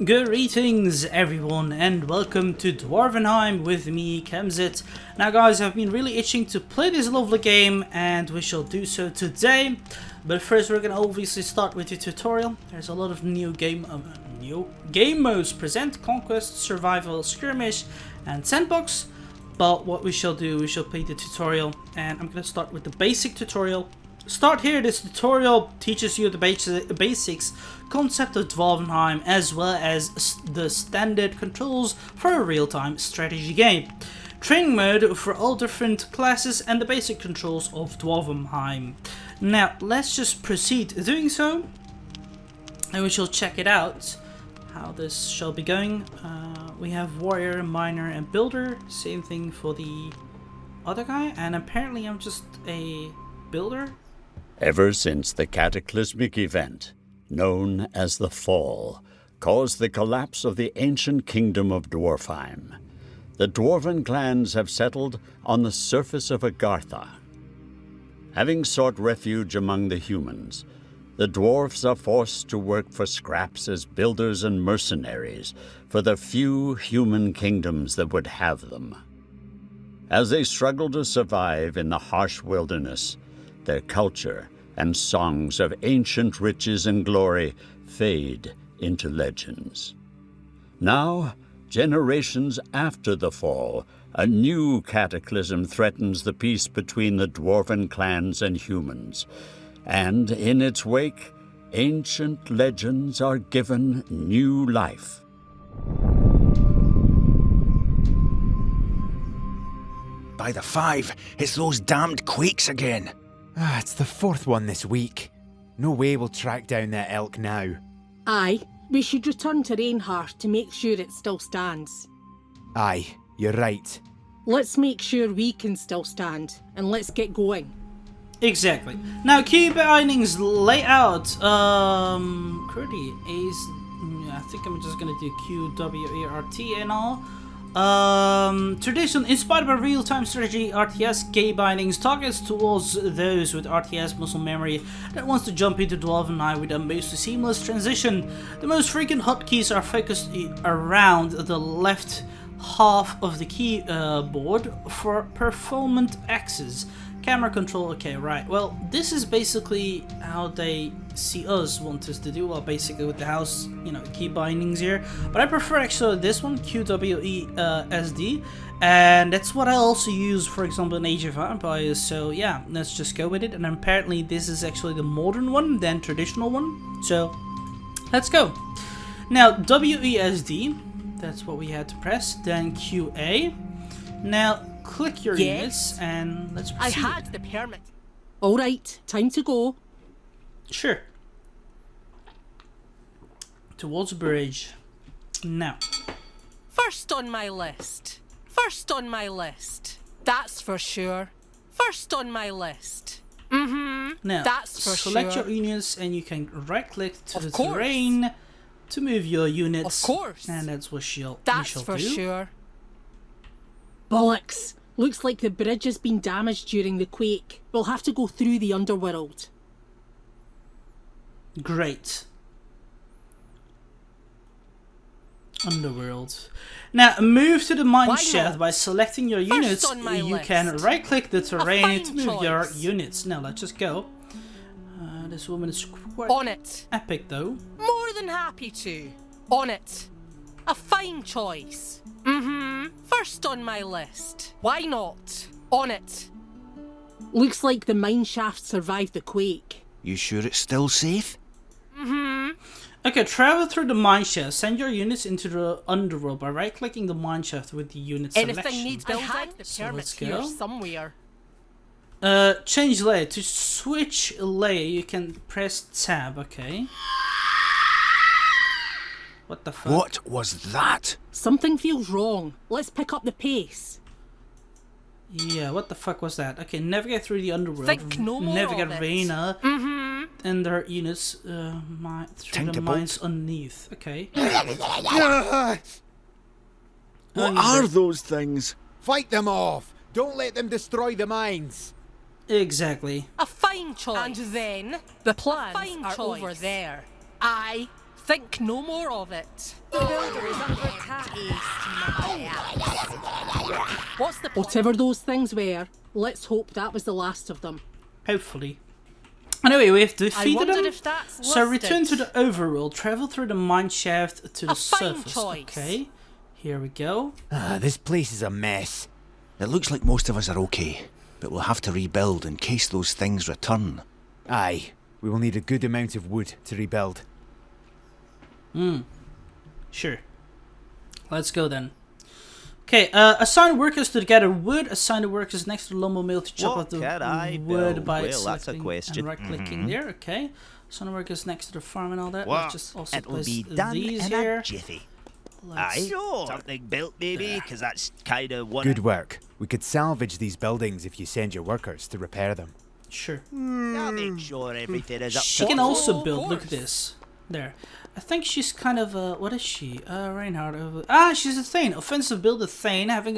Greetings everyone and welcome to DwarfHeim with me, Kemzit. Now guys, I've been really itching to play this lovely game and we shall do so today. But first we're gonna obviously start with the tutorial. There's a lot of new game modes present: Conquest, Survival, Skirmish and Sandbox. But what we shall do, we shall play the tutorial and I'm gonna start with the basic tutorial. Start here. This tutorial teaches you the basics concept of DwarfHeim as well as the standard controls for a real-time strategy game. Training mode for all different classes and the basic controls of DwarfHeim. Now let's just proceed doing so and we shall check it out how this shall be going. We have warrior, miner and builder. Same thing for the other guy, and apparently I'm just a builder. Ever since the cataclysmic event, known as the Fall, caused the collapse of the ancient kingdom of DwarfHeim, the dwarven clans have settled on the surface of Agartha. Having sought refuge among the humans, the dwarfs are forced to work for scraps as builders and mercenaries for the few human kingdoms that would have them. As they struggle to survive in the harsh wilderness, their culture and songs of ancient riches and glory fade into legends. Now, generations after the Fall, a new cataclysm threatens the peace between the dwarven clans and humans, and in its wake, ancient legends are given new life. By the five, it's those damned quakes again. It's the fourth one this week. No way we'll track down that elk now. Aye, we should return to Reinhardt to make sure it still stands. Aye, you're right. Let's make sure we can still stand, and let's get going. Exactly. Now key bindings layout. Currently is, I think I'm just gonna do QWERT and all. Tradition inspired by real-time strategy RTS key bindings targets towards those with RTS muscle memory that wants to jump into DwarfHeim with a most seamless transition. The most frequent hotkeys are focused around the left half of the keyboard for performant axes. Camera control, okay, right. Well, this is basically how they see us want us to do, well, basically with the house, key bindings here. But I prefer actually this one, QWESD, and that's what I also use, for example, in Age of Empires. So yeah, let's just go with it. And apparently this is actually the modern one than traditional one. So let's go. Now WESD, that's what we had to press. Then QA. Now click your units and let's proceed. I had the permit. Alright, time to go. Sure. Towards the bridge. Now. First on my list. First on my list. That's for sure. First on my list. Now, that's for select sure. your units and you can right click to the terrain to move your units. Of course. And that's what we shall for do. sure. Bollocks. Looks like the bridge has been damaged during the quake. We'll have to go through the underworld. Great. Underworld. Now move to the mine shaft by selecting your units. You can right click the terrain to move your units. Now let's just go. This woman is quite on it. Epic though. More than happy to. On it. A fine choice. First on my list. Why not? On it. Looks like the mine shaft survived the quake. You sure it's still safe? Okay, travel through the mine shaft. Send your units into the underworld by right-clicking the mine shaft with the unit selection. Anything needs building. I had the permit here somewhere. Change layer. To switch layer, you can press tab. Okay. What the fuck? What was that? Something feels wrong. Let's pick up the pace. Yeah, what the fuck was that? Okay, navigate through the underworld. Think no more navigate of Reyna and their units through the mines underneath. Okay. What are those things? Fight them off! Don't let them destroy the mines! Exactly. A fine choice. And then the plans are over there. I Think no more of it. The builder is under attack. What's the plan? Whatever those things were, let's hope that was the last of them. Hopefully. Anyway, we've I defeated wonder them. if that's So listed. return to the overworld, travel through the mine shaft to the A fine surface. choice. Okay, here we go. This place is a mess. It looks like most of us are okay, but we'll have to rebuild in case those things return. Aye, we will need a good amount of wood to rebuild. Sure. Let's go then. Okay, assign workers to gather wood. Assign the workers next to the lumber mill to chop What off the can I wood build? by Well, that's a selecting question. and right-clicking there. Okay. Assign the workers next to the farm and all that. What? Let's just also It'll place be done these in here. a jiffy. Let's- Aye, something built maybe, because that's kind of what. Good work. We could salvage these buildings if you send your workers to repair them. Sure. I'll make sure everything is up She to can code. also of build. Look at course. this. There. I think she's kind of what is she? Reinhardt. She's a Thane. Offensive builder Thane, having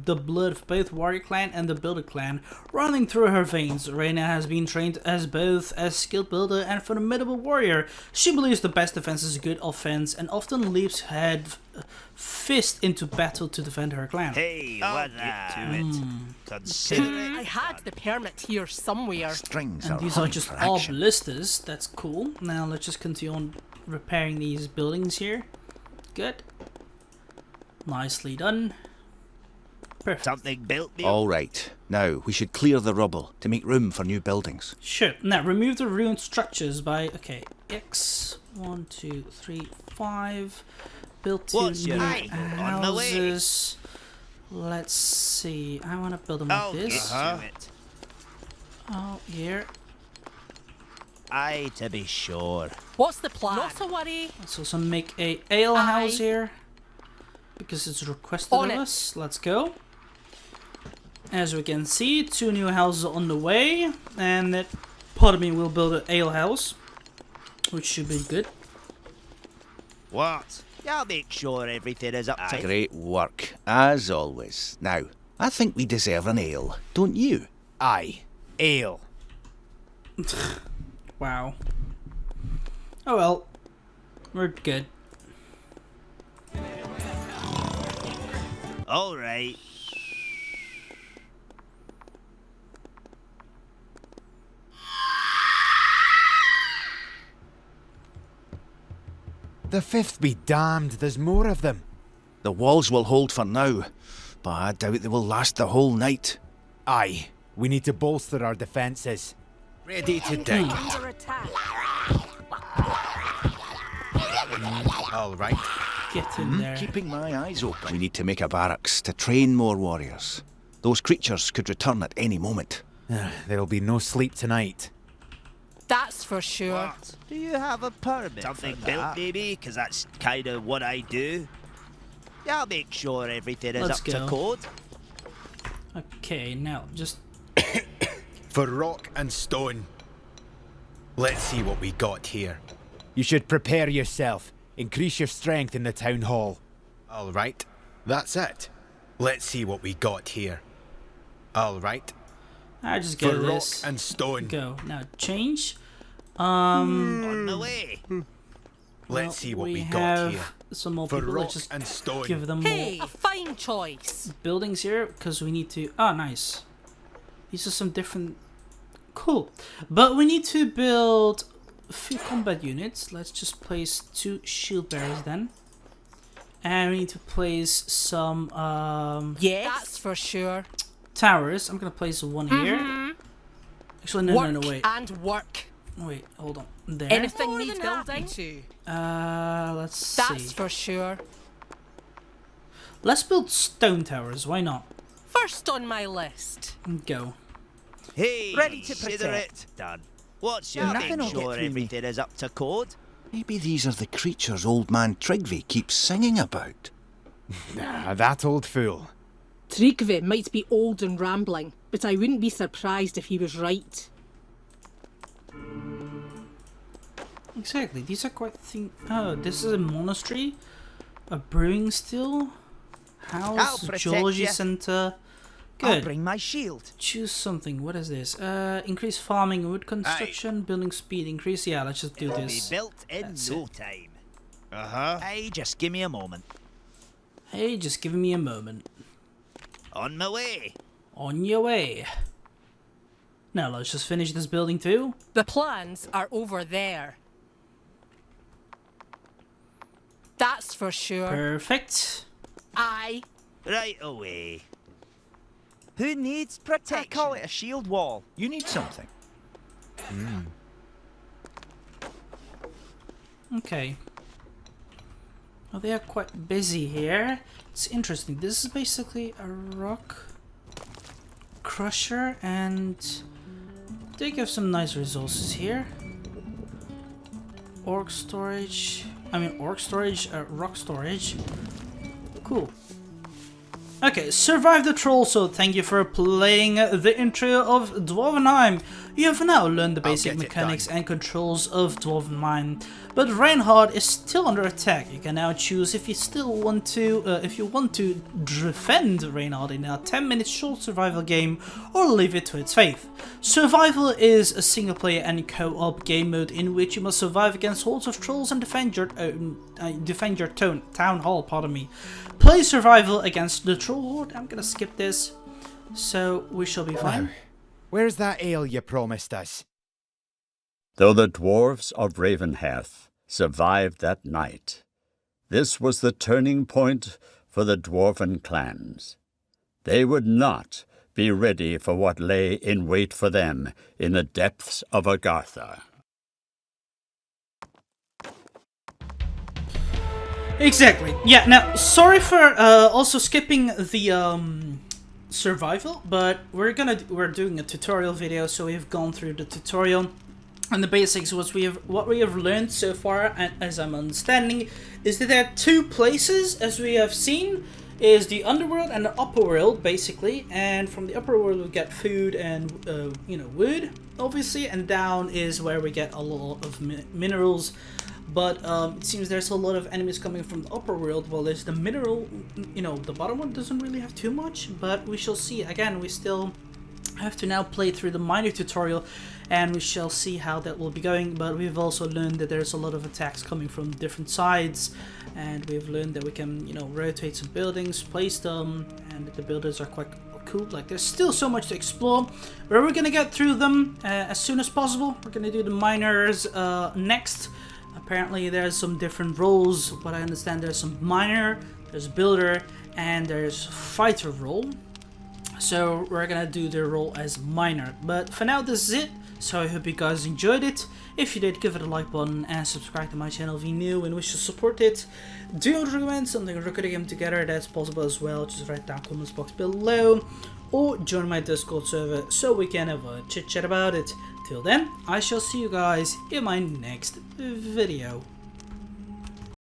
the blood of both warrior clan and the builder clan running through her veins. Reyna has been trained as both a skilled builder and formidable warrior. She believes the best defense is good offense and often leaps head fist into battle to defend her clan. Hey, I'll what get to it? Consider it. I had the permit here somewhere. Strings And are these are hung just for all action. ballistas. That's cool. Now let's just continue on repairing these buildings here. Good. Nicely done. Perfect. Something built maybe. All right. Now, we should clear the rubble to make room for new buildings. Sure. Now remove the ruined structures by X 1, 2, 3, 5. Build 2 What's your new angle? On the way. houses. Let's see. I want to build them like I'll get this. to it. Oh, here. Aye, to be sure. What's the plan? Not to worry. Let's also make a ale house here because it's requested On of it. us. Let's go. As we can see, 2 new houses on the way, and that part of me will build an ale house, which should be good. What? I'll make sure everything is up to Great work, as always. Now, I think we deserve an ale, don't you? Aye, ale. Wow. Oh well, we're good. All right. The fifth be damned, there's more of them. The walls will hold for now, but I doubt they will last the whole night. Aye, we need to bolster our defences. Ready to dig. Under attack. All right. Get in there. Keeping my eyes open. We need to make a barracks to train more warriors. Those creatures could return at any moment. There'll be no sleep tonight. That's for sure. What? Do you have a permit? Something built maybe, because that's kind of what I do. I'll make sure everything is Let's up go. to code. Okay, now just For rock and stone. Let's see what we got here. You should prepare yourself. Increase your strength in the town hall. All right. That's it. Let's see what we got here. All right. I just For go rock this. and stone. Go now. Change. On the way. well, Let's see what we have got here. some more For people. rock Let's just and stone. give them Hey, more a fine choice. buildings here because we need to. Oh, nice. These are some different. Cool, but we need to build a few combat units. Let's just place 2 shield bearers then, and we need to place some Yes. That's for sure. towers. I'm gonna place one here. Actually, no, work no, wait, and work. wait, hold on. There. Anything More needs than building happy. to. Let's That's see. for sure. Let's build stone towers. Why not? First on my list. Go. Hey, Ready to consider protect. it done. What's your Nothing will make get sure through me. everything is up to code? Maybe these are the creatures old man Trigvi keeps singing about. That old fool. Tryggvi might be old and rambling, but I wouldn't be surprised if he was right. Exactly. These are quite Oh, this is a monastery, a brewing still, I'll house, protect geology ya. center. I'll Good. bring my shield. Choose something. What is this? Increase farming, wood construction, building speed increase. Yeah, let's just do It'll be this. built in That's no it. time. Aye, just give me a moment. Hey, just give me a moment. On my way. On your way. Now let's just finish this building too. The plans are over there. That's for sure. Perfect. Aye. Right away. Who needs protection? I call it a shield wall. You need something. Okay. Well, they are quite busy here. It's interesting. This is basically a rock crusher, and they give some nice resources here. Rock storage, rock storage. Cool. Okay, survive the troll, so thank you for playing the intro of DwarfHeim. You have now learned the basic mechanics and controls of DwarfHeim, but Reinhardt is still under attack. You can now choose if you still want to, defend Reinhardt in a 10-minute short survival game, or leave it to its fate. Survival is a single-player and co-op game mode in which you must survive against hordes of trolls and defend your town hall. Pardon me. Play survival against the troll horde. I'm gonna skip this, so we shall be fine. Wow. Where's that ale you promised us? Though the dwarves of Ravenhearth survived that night, this was the turning point for the dwarven clans. They would not be ready for what lay in wait for them in the depths of Agartha. Exactly. Yeah, now, sorry for also skipping the survival, but we're doing a tutorial video, so we have gone through the tutorial. And the basics was what we have learned so far, and as I'm understanding, is that there are two places, as we have seen, is the underworld and the upper world, basically. And from the upper world we get food and wood, obviously, and down is where we get a lot of minerals. But it seems there's a lot of enemies coming from the upper world, while there's the mineral, the bottom one doesn't really have too much, but we shall see. Again, we still have to now play through the minor tutorial, and we shall see how that will be going. But we've also learned that there's a lot of attacks coming from different sides, and we've learned that we can, rotate some buildings, place them, and the buildings are quite cool. Like, there's still so much to explore, but we're gonna get through them as soon as possible. We're gonna do the miners next. Apparently there's some different roles, but I understand there's some miner, there's builder, and there's fighter role. So we're gonna do the role as miner. But for now, this is it. So I hope you guys enjoyed it. If you did, give it a like button and subscribe to my channel if you're new and wish to support it. Do you recommend something recording them together? That's possible as well. Just write down comments box below, or join my Discord server so we can have a chit chat about it. Till then, I shall see you guys in my next video.